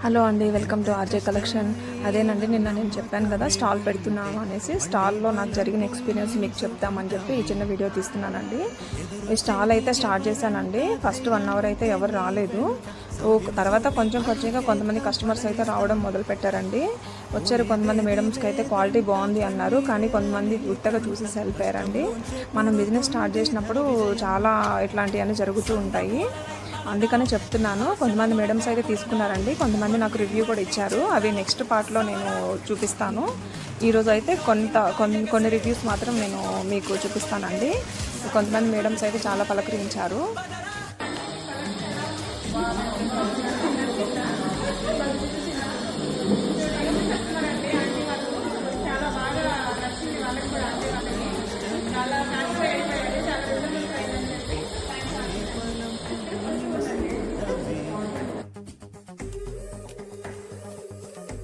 Hello అండి, welcome to RJ collection. అదేనండి, నిన్న నేను చెప్పాను కదా స్టాల్ పెడుతున్నాను అనేసి. స్టాల్లో నాకు జరిగిన ఎక్స్పీరియన్స్ మీకు చెప్తామని చెప్పి ఈ చిన్న వీడియో తీస్తున్నానండి. ఈ స్టాల్ అయితే స్టార్ట్ చేశానండి. ఫస్ట్ 1 అవర్ అయితే ఎవరు రాలేదు. తర్వాత కొంచెంగా కొంతమంది కస్టమర్స్ అయితే రావడం మొదలు పెట్టారండి. వచ్చారు కొంతమంది మేడమ్స్కి అయితే క్వాలిటీ బాగుంది అన్నారు, కానీ కొంతమంది ఉత్తగా చూసి వెళ్ళిపోయారండి. మనం బిజినెస్ స్టార్ట్ చేసినప్పుడు చాలా ఇట్లాంటివన్నీ జరుగుతూ ఉంటాయి, అందుకని చెప్తున్నాను. కొంతమంది మేడమ్స్ అయితే తీసుకున్నారండి, కొంతమంది నాకు రివ్యూ కూడా ఇచ్చారు. అవి నెక్స్ట్ పార్ట్లో నేను చూపిస్తాను. ఈరోజు అయితే కొన్ని రివ్యూస్ మాత్రం నేను మీకు చూపిస్తానండి. కొంతమంది మేడమ్స్ అయితే చాలా పలకరించారు.